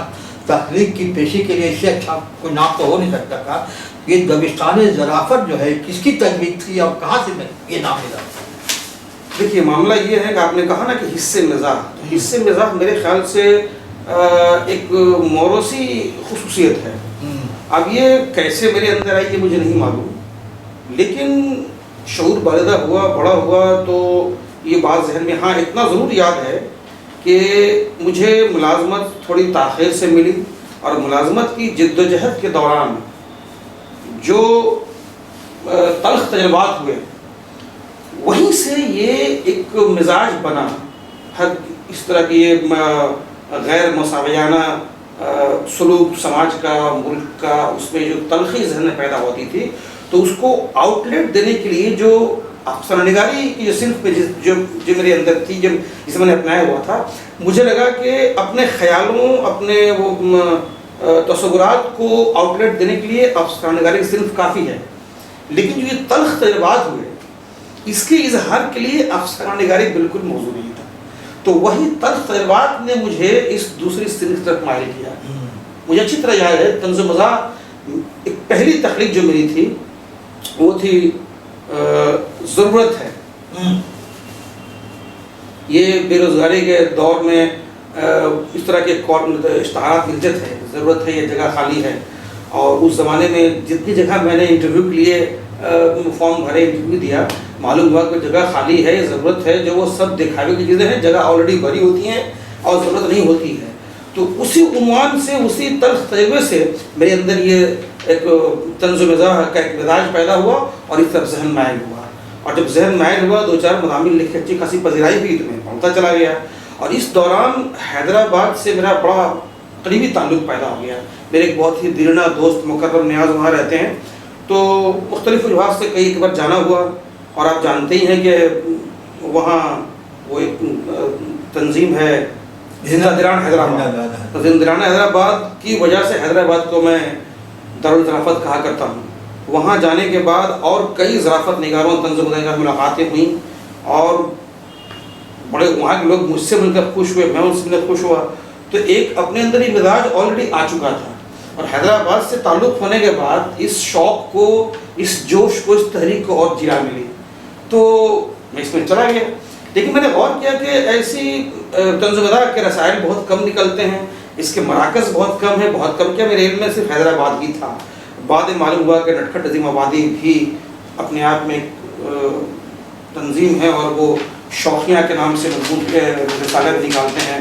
तख्लीक की पेशी के लिए इससे अच्छा कोई नाम तो हो नहीं सकता था। ये दबिस्तान ज़राफ़त जो है किसकी तजवीज़ थी और कहाँ से ये नाम मिला? देखिए मामला ये है कि आपने कहा ना कि हिस्से मिज़ाह, तो हिस्से मिज़ाह मेरे ख्याल से एक मौरूसी खुसूसियत है। अब ये कैसे मेरे अंदर आई ये मुझे नहीं मालूम, लेकिन शऊर बालिदा हुआ, बड़ा हुआ तो ये बात जहन में, हाँ इतना ज़रूर याद है कि मुझे मुलाजमत थोड़ी ताख़ीर से मिली और मुलाजमत की जिद्दोजहद के दौरान जो तल्ख़ तजुर्बात हुए वहीं से ये एक मिजाज बना। हर इस तरह की ये गैर मसावियाना सलूक समाज का, मुल्क का, उसमें जो तलखी जहन में पैदा होती थी तो उसको आउटलेट देने के लिए जो अफसानानिगारी की जो सिर्फ पे जो मेरे अंदर थी, जब जिसे मैंने अपनाया हुआ था, मुझे लगा कि अपने ख्यालों, अपने वो तसव्वुरात को आउटलेट देने के लिए अफसानानिगारी सिर्फ काफ़ी है। लेकिन जो ये तल्ख तजुर्बात हुए इसके इजहार के लिए अफसानानिगारी बिल्कुल मौजूद नहीं था। तो वही तल्ख तजुर्बात ने मुझे इस दूसरी सिनफ तरफ माइल किया। मुझे अच्छी तरह याद है तंज़ मज़ाह एक पहली तख्लीक जो मेरी थी वो थी ज़रूरत है। ये बेरोज़गारी के दौर में इस तरह के इश्तहारात मिलते थे, ज़रूरत है, ये जगह खाली है। और उस ज़माने में जितनी जगह मैंने इंटरव्यू के लिए फॉर्म भरे, इंटरव्यू दिया, मालूम हुआ कि जगह खाली है, ज़रूरत है, जो वो सब दिखावे की चीज़ें हैं, जगह ऑलरेडी भरी होती हैं और ज़रूरत नहीं होती है। तो उसी उन्वान से, उसी तल्ख़ तजुर्बे से मेरे अंदर ये एक तंज़ मज़ाह का एक मिजाज पैदा हुआ और इस तरफ जहन मायल हुआ। और जब जहन मायल हुआ 2-4 मज़ामिन लिख के अच्छी खासी पज़ीराई हुई तो मैं पढ़ता चला गया। और इस दौरान हैदराबाद से मेरा बड़ा करीबी ताल्लुक़ पैदा हो गया। मेरे एक बहुत ही दिलना दोस्त मुकर्रम नियाज़ वहाँ रहते हैं, तो मुख्तलिफ़ वजूहात से कई बार जाना हुआ। और आप जानते ही हैं कि वहाँ वो एक तंजीम है ज़िंदा-दिरान हैदराबाद, तो ज़िंदा-दिरान हैदराबाद की वजह से हैदराबाद को मैं दारुल ज़राफ़त कहा करता हूँ। वहाँ जाने के बाद और कई ज़राफ़त निगारों, तंज़ निगारों मुलाकातें हुई और बड़े वहाँ के लोग मुझसे मिलकर खुश हुए, मैं उनसे मिलकर खुश हुआ। तो एक अपने अंदर ही मिजाज ऑलरेडी आ चुका था और हैदराबाद से ताल्लुक़ होने के बाद इस शौक़ को, इस जोश को, इस तहरीक को और जिला मिली, तो मैं इसमें चला गया। लेकिन मैंने गौर किया कि ऐसी तंज़ मज़ाह के रसायल बहुत कम निकलते हैं, इसके मराकज़ बहुत कम है, बहुत कम क्या, मेरे इल्म में सिर्फ हैदराबाद ही था। बाद में मालूम हुआ कि नटखट अज़ीम आबादी भी अपने आप में तंजीम है और वो शौकिया के नाम से मजबूत के रसाले निकालते हैं।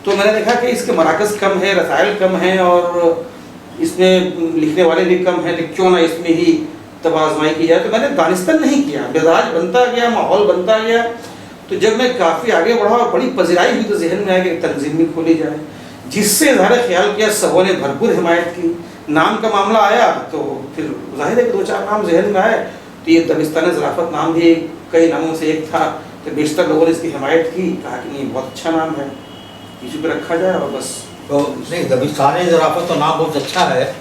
तो मैंने देखा कि इसके मराकज़ कम है, रसायल कम हैं और इसमें लिखने वाले भी कम हैं, क्यों ना इसमें ही तबाज़माई की जाए। तो मैंने दानिस्तान नहीं किया, मिजाज बनता गया, माहौल बनता गया। तो जब मैं काफ़ी आगे बढ़ा और बड़ी पज़ीराई हुई तो जहन में आया कि तंजीम भी खोली जाए, जिससे ज़ाहिर ख्याल किया, सबों ने भरपूर हिमायत की। नाम का मामला आया तो फिर ज़ाहिर है कि 2-4 नाम जहन में आए, तो ये दबिस्तान ज़राफ़त नाम भी कई नामों से एक था। तो बेशतर लोगों ने इसकी हिमायत की, कहा कि नहीं बहुत अच्छा नाम है, इसी पर रखा जाए और बस। तो नहीं, दबिस्तान ज़राफ़त तो नाम बहुत अच्छा है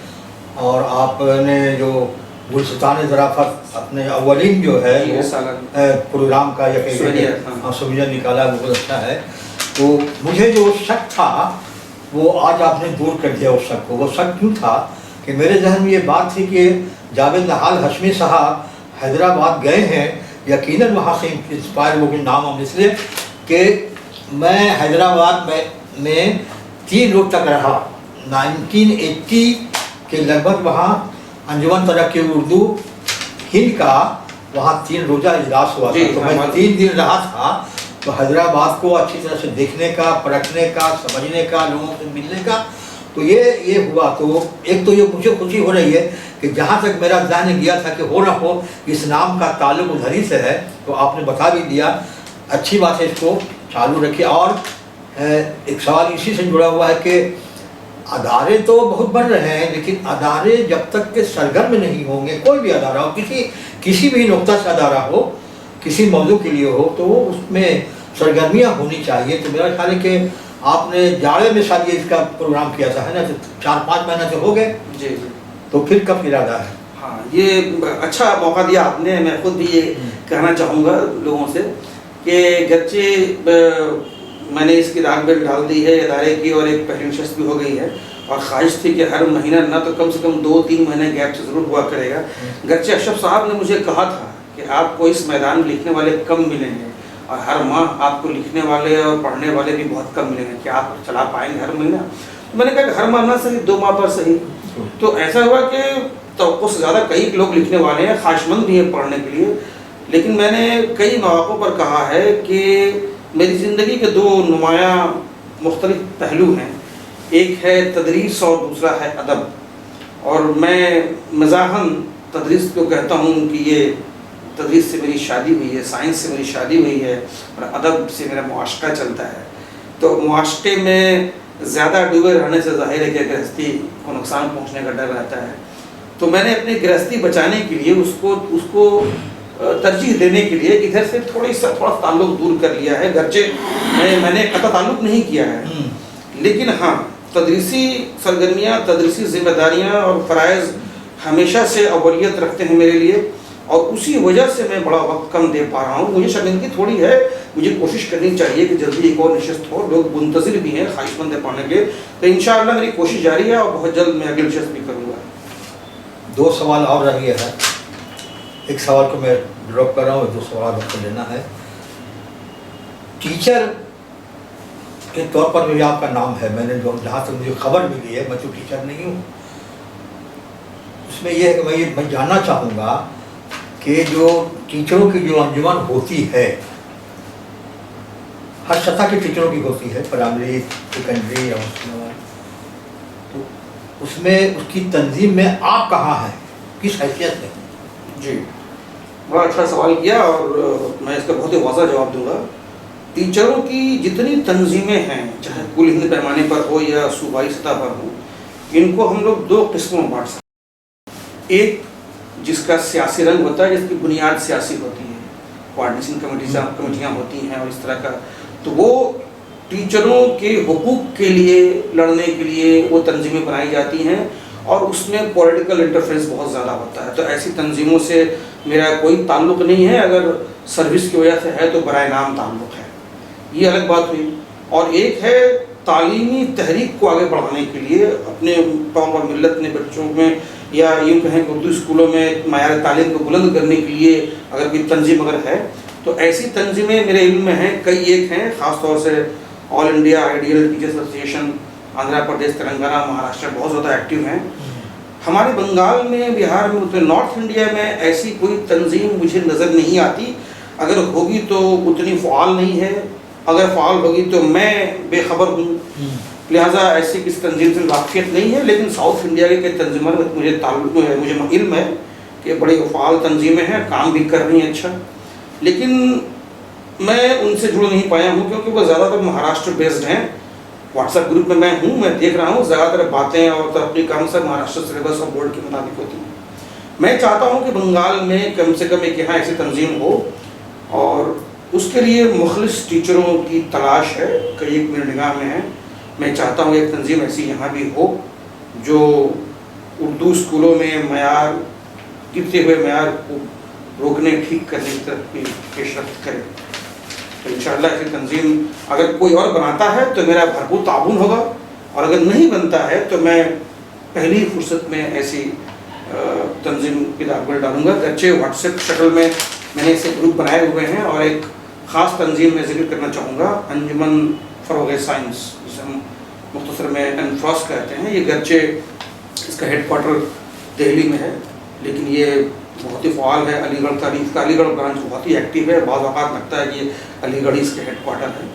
और आपने जो गुलस्तान ज़राफ़त अपने अव्वलीन जो है प्रोग्राम का या सुविधा निकाला वो बहुत अच्छा है। तो मुझे जो शक था वो आज आपने दूर कर दिया उस शक को। वो शक क्यों था कि मेरे जहन में ये बात थी कि जावेद नहाल हशमी साहब हैदराबाद गए हैं, यकीनन वहाँ से इंस्पायर हो गए नाम हम, इसलिए कि मैं हैदराबाद में 3 रोज तक रहा। 1980 के लगभग वहाँ अंजुमन तरक्की उर्दू हिंद का वहाँ 3 रोज़ा इजलास हुआ था। तो मैं 3 दिन रहा था। तो हैदराबाद को अच्छी तरह से देखने का, परखने का, समझने का, लोगों से मिलने का, तो ये हुआ। तो एक तो ये मुझे खुशी हो रही है कि जहाँ तक मेरा ध्यान गया था कि हो ना हो इस नाम का ताल्लुक उधर ही से है, तो आपने बता भी दिया, अच्छी बात है, इसको चालू रखिए। और एक सवाल इसी से जुड़ा हुआ है कि अदारे तो बहुत बढ़ रहे हैं, लेकिन अदारे जब तक के सरगर्म नहीं होंगे, कोई भी अदारा हो, किसी भी नुक्ता से अदारा हो, किसी मौजू के लिए हो, तो उसमें सरगर्मियाँ होनी चाहिए। तो मेरा ख्याल है कि आपने जाड़े में शायद ये इसका प्रोग्राम किया था, है ना? तो 4-5 महीने से हो गए, जी जी। तो फिर कब इरादा है? हाँ, ये अच्छा मौका दिया आपने। मैं खुद भी ये कहना चाहूँगा लोगों से कि गरचे मैंने इसकी दाग बेल डाल दी है इदारे की, और एक पहली नशस्त भी हो गई है, और ख्वाहिश थी कि हर महीना ना तो कम से कम 2-3 महीने गैप से ज़रूर हुआ करेगा। गरचे अशरफ साहब ने मुझे कहा था कि आपको इस मैदान में लिखने वाले कम मिलेंगे, और हर माह आपको लिखने वाले और पढ़ने वाले भी बहुत कम मिलेंगे, कि आप चला पाएंगे हर महीना? तो मैंने कहा कि हर माह ना सही, 2 माह पर सही। तो ऐसा हुआ कि तो से ज़्यादा कई लोग लिखने वाले हैं, ख्वाहिशमंद भी हैं पढ़ने के लिए, लेकिन मैंने कई मौक़ों पर कहा है कि मेरी ज़िंदगी के 2 नुमायाँ मुख्तलिफ पहलू हैं, एक है तदरीस और दूसरा है अदब। और मैं मज़ाहन तदरीस को कहता हूँ कि ये तदरीस से मेरी शादी हुई है, साइंस से मेरी शादी हुई है, और अदब से मेरा मुआशका चलता है। तो मुआशके में ज़्यादा डूबे रहने से ज़ाहिर है कि गृहस्थी को नुकसान पहुँचने का डर रहता है। तो मैंने अपनी गृहस्थी बचाने के लिए उसको तरजीह देने के लिए इधर से थोड़ा ताल्लुक दूर कर लिया है। गरचे मैंने कतई ताल्लुक नहीं किया है, लेकिन हाँ, तदरीसी सरगर्मियाँ, तदरीसी जिम्मेदारियाँ और फ़राइज़ हमेशा से अवलियत रखते हैं मेरे लिए, और उसी वजह से मैं बड़ा वक्त कम दे पा रहा हूँ। मुझे शर्मिंदगी थोड़ी है, मुझे कोशिश करनी चाहिए कि जल्दी एक और नशस्त हो, लोग मुंतज़िर भी हैं ख्वाहिशमंद पाने के। तो इंशाअल्लाह मेरी कोशिश जारी है, और बहुत जल्द मैं अगली नशस्त भी करूँगा। 2 सवाल और रह गए हैं, एक सवाल को मैं ड्रॉप कर रहा हूँ, 2 सवाल आपको लेना है। टीचर के तौर पर भी आपका नाम है, मैंने जो जहाँ तक मुझे खबर मिली है, मैं तो टीचर नहीं हूँ, उसमें यह है कि मैं जानना चाहूँगा कि जो टीचरों की जो अंजुमन होती है, हर सतह के टीचरों की होती है, प्राइमरी, सेकेंडरी या तो उसमें उसकी तंजीम में आप कहाँ हैं, किस हैसियत में? जी, बड़ा अच्छा सवाल किया, और मैं इसका बहुत ही वाज़ा जवाब दूंगा। टीचरों की जितनी तंजीमें हैं, चाहे कुल हिंद पैमाने पर हो या सूबाई सतह पर हो, इनको हम लोग 2 किस्मों में बांट सकते हैं। एक जिसका सियासी रंग होता है, जिसकी बुनियाद सियासी होती है, कोऑर्डिनेशन कमेटियाँ होती हैं और इस तरह का, तो वो टीचरों के हुकूक के लिए लड़ने के लिए वो तंजीमें बनाई जाती हैं, और उसमें पॉलिटिकल इंटरफेरेंस बहुत ज़्यादा होता है। तो ऐसी तंजीमों से मेरा कोई ताल्लुक़ नहीं है, अगर सर्विस की वजह से है तो बराए नाम ताल्लुक़ है, ये अलग बात हुई। और एक है तालीमी तहरीक को आगे बढ़ाने के लिए अपने कौम और मिलत ने बच्चों में, या यूँ कहें कि उर्दू स्कूलों में मायार तालीम को बुलंद करने के लिए अगर कोई तंजीम अगर है, तो ऐसी तंजीमें मेरे इल्म में हैं, कई एक हैं, ख़ास तौर से all India ideal teachers association, Andhra Pradesh, Telangana, Maharashtra बहुत ज़्यादा एक्टिव हैं। हमारे बंगाल में, बिहार में, उत्तर नॉर्थ इंडिया में ऐसी कोई तंजीम मुझे नज़र नहीं आती। अगर होगी तो उतनी फ़ाल नहीं है, अगर फ़ाल होगी तो मैं बेखबर हूँ, लिहाजा ऐसी किसी तंजीम से वाक़ियत नहीं है। लेकिन साउथ इंडिया के कई तंजीमों में मुझे इल्म है कि बड़ी फ़ाल तंजीमें हैं, काम भी कर रही हैं अच्छा, लेकिन मैं उनसे जुड़ नहीं पाया हूँ, क्योंकि वो ज़्यादातर महाराष्ट्र बेस्ड हैं। व्हाट्सएप ग्रुप में मैं हूँ, मैं देख रहा हूँ, ज़्यादातर बातें और तफरीक काम सब महाराष्ट्र सिलेबस और बोर्ड के मुताबिक होती हैं। मैं चाहता हूँ कि बंगाल में कम से कम एक यहाँ ऐसी तंजीम हो, और उसके लिए मुखलिस टीचरों की तलाश है, कई एक मेरी निगाह में है। मैं चाहता हूँ एक तंजीम ऐसी यहाँ भी हो जो उर्दू स्कूलों में मयार, गिरते हुए मयार को रोकने, ठीक करने की तरफ पेशरफ्त करे। तो इंशाअल्लाह ऐसी तंजीम अगर कोई और बनाता है तो मेरा भरपूर ताउन होगा, और अगर नहीं बनता है तो मैं पहली फुर्सत में ऐसी तंजीम की दाखिल डालूंगा। अच्छे व्हाट्सएप शक्ल में मैंने ऐसे ग्रुप बनाए हुए हैं, और एक ख़ास तंजीम में जिक्र करना चाहूँगा, अंजुमन फ़रोग़ साइंस, जिसे हम मुख्तसर में एनफ्रॉस कहते हैं। ये गरचे इसका हेडक्वार्टर दिल्ली में है, लेकिन ये बहुत ही फ़ाल है। अलीगढ़ तारीफ का अलीगढ़ ब्रांच बहुत ही एक्टिव है, बाज़ औक़ात लगता है कि अलीगढ़ ही इसके हेडक्वार्टर है।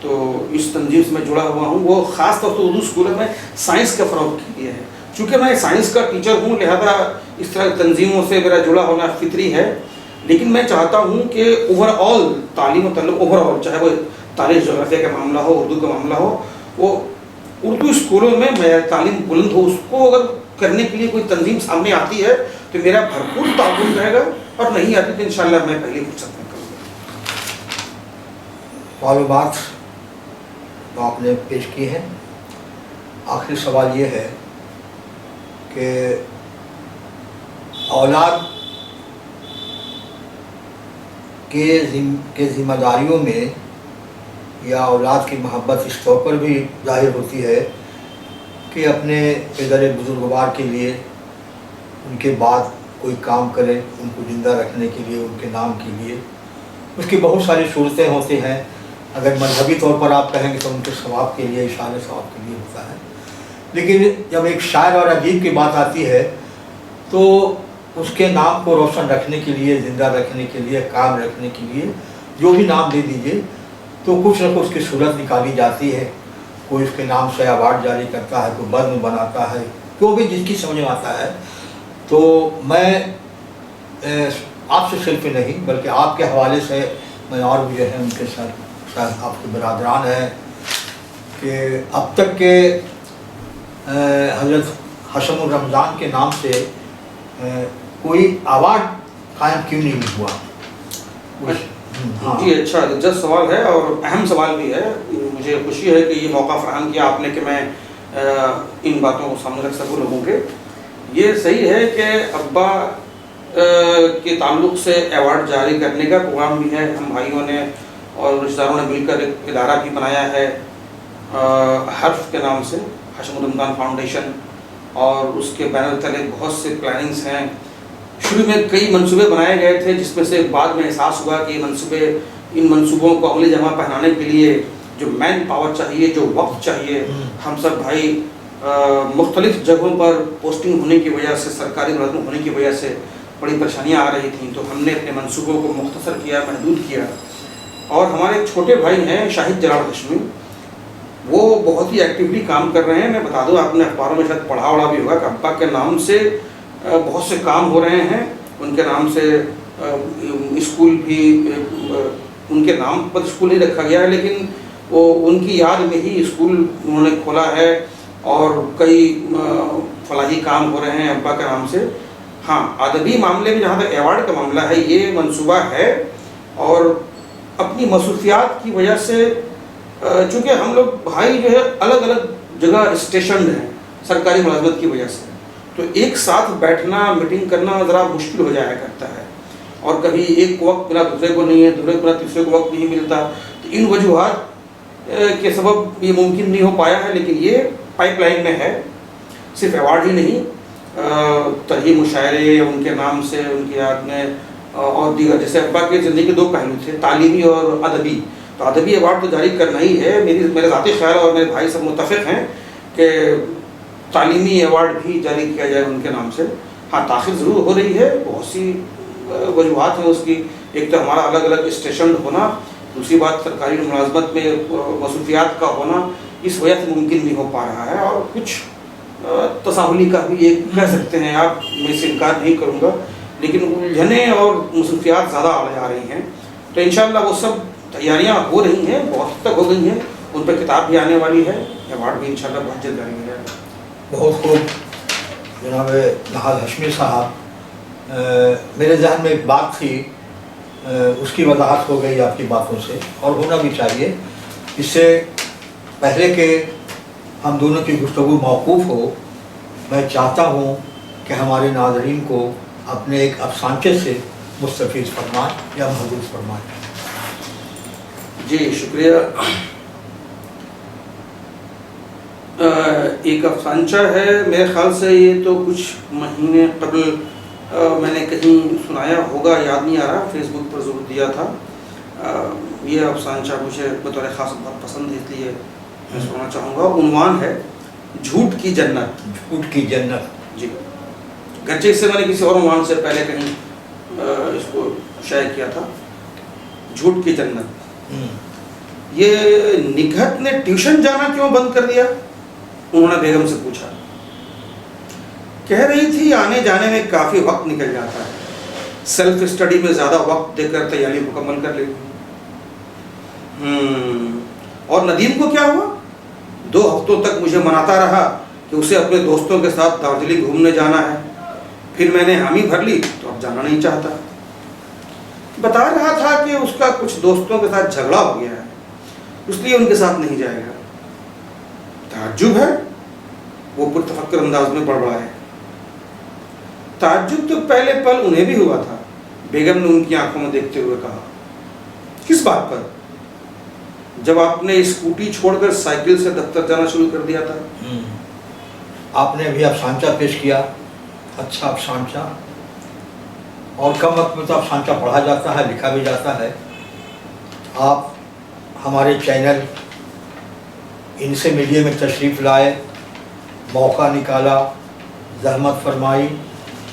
तो इस तंजीम से मैं जुड़ा हुआ हूँ, वो ख़ास तौर पर उर्दू स्कूलों में साइंस का फ़रोग़ के लिए है। चूँकि मैं साइंस का टीचर हूँ, लिहाजा इस तरह तंजीमों से मेरा जुड़ा होना फितरी है, लेकिन मैं चाहता हूँ कि ओवरऑल तालीम और तल्लुक़ ओवरऑल, चाहे वो तारीख़ जोग्राफिया का मामला हो, उर्दू का मामला हो, वो उर्दू स्कूलों में मेरा तालीम बुलंद हो। उसको अगर करने के लिए कोई तंजीम सामने आती है तो मेरा भरपूर ताउन रहेगा, और नहीं आती तो इंशाअल्लाह मैं पहली फुर्सत में करूँगा। मालूमात तो आपने पेश की हैं। आखिरी सवाल ये है कि औलाद के ज़िम्मेदारियों में या औलाद की मोहब्बत इस तौर पर भी ज़ाहिर होती है कि अपने पेदर बुजुर्गवार के लिए उनके बाद कोई काम करे, उनको ज़िंदा रखने के लिए, उनके नाम के लिए। उसकी बहुत सारी सूरतें होती हैं। अगर मजहबी तौर पर आप कहेंगे तो उनके सवाब के लिए, इशारे सवाब के लिए होता है। लेकिन जब एक शायर और अदीब की बात आती है तो उसके नाम को रोशन रखने के लिए, ज़िंदा रखने के लिए, काम रखने के लिए जो भी नाम दे दीजिए तो कुछ न कुछ उसकी सूरत निकाली जाती है। कोई उसके नाम से अवार्ड जारी करता है, कोई बज़्म बनाता है, जो भी जिसकी समझ में आता है। तो मैं आपसे सिर्फ नहीं बल्कि आपके हवाले से मैं और भी जो है उनके साथ शायद आपके बरादरान हैं कि अब तक के हज़रत हशमुर रमज़ान के नाम से कोई अवार्ड कायम क्यों नहीं हुआ? हाँ जी, अच्छा दिलचस्प सवाल है और अहम सवाल भी है। मुझे खुशी है कि ये मौका फराहम किया आपने कि मैं इन बातों को सामने रख सकूँ लोगों के। ये सही है कि अब्बा के ताल्लुक़ से अवार्ड जारी करने का प्रोग्राम भी है। हम भाइयों ने और रिश्तेदारों ने मिलकर एक इदारा भी बनाया है हर्फ के नाम से, हशमुर रमज़ान फाउंडेशन, और उसके बैनर तले बहुत से प्लानिंग्स हैं। शुरू में कई मंसूबे बनाए गए थे जिसमें से बाद में एहसास हुआ कि इन मंसूबों को अमली जमा पहनाने के लिए जो मैन पावर चाहिए, जो वक्त चाहिए, हम सब भाई मुख्तलिफ जगहों पर पोस्टिंग होने की वजह से, सरकारी मुलाजम होने की वजह से बड़ी परेशानियाँ आ रही थीं। तो हमने अपने मंसूबों को मुख्तसर किया, महदूद किया। और हमारे एक छोटे भाई हैं शाहिद जलाल हशमी, वो बहुत ही एक्टिवली काम कर रहे हैं। मैं बता दूं, आपने अखबारों में शायद पढ़ा भी होगा कि अब्बा के नाम से बहुत से काम हो रहे हैं। उनके नाम से स्कूल भी, उनके नाम पर स्कूल नहीं रखा गया है लेकिन वो उनकी याद में ही स्कूल उन्होंने खोला है और कई फलाही काम हो रहे हैं अब्बा के नाम से। हाँ, अदबी मामले में जहाँ तक अवार्ड का मामला है, ये मंसूबा है और अपनी मसरूफियात की वजह से, चूँकि हम लोग भाई जो है अलग अलग जगह स्टेशन हैं सरकारी मुलाजमत की वजह से, तो एक साथ बैठना, मीटिंग करना ज़रा मुश्किल हो जाया करता है। और कभी एक को वक्त मिला दूसरे को नहीं है, दूसरे को मिला तीसरे को वक्त नहीं मिलता। तो इन वजूहात के सबब ये मुमकिन नहीं हो पाया है। लेकिन ये पाइपलाइन में है। सिर्फ अवार्ड ही नहीं, तरही मुशायरे उनके नाम से, उनकी याद में, और दीगर, जैसे अब्बा के ज़िंदगी के दो पहलू थे, तालीमी और अदबी। तो अदबी अवार्ड तो जारी करना ही है। मेरे ज़ाती ख्याल और मेरे भाई सब मुत्तफ़िक़ हैं कि तालीमी अवार्ड भी जारी किया जाए उनके नाम से। हाँ, ताख़ीर ज़रूर हो रही है, बहुत सी वजूहात हैं उसकी। एक तो हमारा अलग अलग स्टेशन होना, दूसरी बात सरकारी मुलाजमत में मसरूफियात का होना, इस वजह से मुमकिन नहीं हो पा रहा है। और कुछ तसाहुली का भी एक कह सकते हैं आप, मैं इससे इनकार नहीं करूँगा, लेकिन उलझनें और मसरूफियात ज़्यादा आ रही हैं। तो इंशाअल्लाह वो सब तैयारियाँ हो रही हैं, बहुत तक हो गई हैं। उन पर किताब भी आने वाली है, अवार्ड भी इंशाअल्लाह बहुत जल्द जारी हो जाएगा। बहुत खूब जनाब नहाल हशमी साहब, मेरे जहन में एक बात थी, उसकी वजाहत हो गई आपकी बातों से, और होना भी चाहिए। इससे पहले कि हम दोनों की गुफ्तगू मौकूफ़ हो, मैं चाहता हूँ कि हमारे नाज़रीन को अपने एक अफसानचे से मुस्तफ़ीज़ फरमाएं या महदूद फरमाएं। जी शुक्रिया। एक अफसानचा है, मेरे ख्याल से ये तो कुछ महीने कबल मैंने कहीं सुनाया होगा, याद नहीं आ रहा, फेसबुक पर ज़रूर दिया था। ये अफसानचा मुझे बतौर ख़ास बहुत पसंद है, इसलिए मैं सुनाना चाहूँगा। उन्वान है झूठ की जन्नत। झूठ की जन्नत। जी। गरचे इससे मैंने किसी और उन्वान से पहले कहीं इसको शाये किया था। झूठ की जन्नत। ये निगहत ने ट्यूशन जाना क्यों बंद कर दिया? उन्होंने बेगम से पूछा। कह रही थी आने जाने में काफ़ी वक्त निकल जाता है, सेल्फ स्टडी में ज़्यादा वक्त देकर तैयारी मुकम्मल कर लेगी। और नदीम को क्या हुआ? 2 हफ्तों तक मुझे मनाता रहा कि उसे अपने दोस्तों के साथ दार्जिलिंग घूमने जाना है। फिर मैंने हामी भर ली तो अब जाना नहीं चाहता। बता रहा था कि उसका कुछ दोस्तों के साथ झगड़ा हो गया है, اس لیے ان کے ساتھ نہیں جائے گا. تعجب ہے وہ پرتفکر انداز میں بڑبڑائے. تعجب تو پہلے پل انہیں بھی ہوا تھا. بیگم نے ان کی آنکھوں میں دیکھتے ہوئے کہا, کس بات پر؟ جب آپ نے اسکوٹی چھوڑ کر سائیکل سے دفتر جانا شروع کر دیا تھا. آپ نے بھی افسانچہ پیش کیا, اچھا افسانچہ, اور کم وقت میں تو افسانچہ پڑھا جاتا ہے, لکھا بھی جاتا ہے. آپ ہمارے چینل ان سے میڈیا میں تشریف لائے, موقع نکالا, زحمت فرمائی,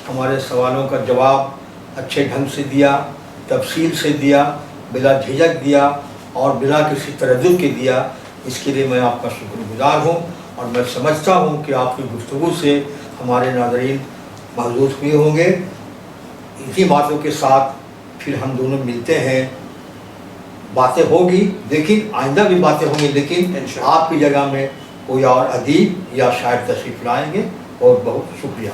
ہمارے سوالوں کا جواب اچھے ڈھنگ سے دیا, تفصیل سے دیا, بلا جھجک دیا اور بلا کسی تردد کے دیا. اس کے لیے میں آپ کا شکر گزار ہوں, اور میں سمجھتا ہوں کہ آپ کی گفتگو سے ہمارے ناظرین محظوظ ہوئے ہوں گے. اسی باتوں کے ساتھ پھر ہم دونوں ملتے ہیں, باتیں ہوگی لیکن آئندہ بھی باتیں ہوں گی, لیکن انشاءاللہ آپ کی جگہ میں کوئی اور ادیب یا شاعر تشریف لائیں گے. بہت بہت شکریہ.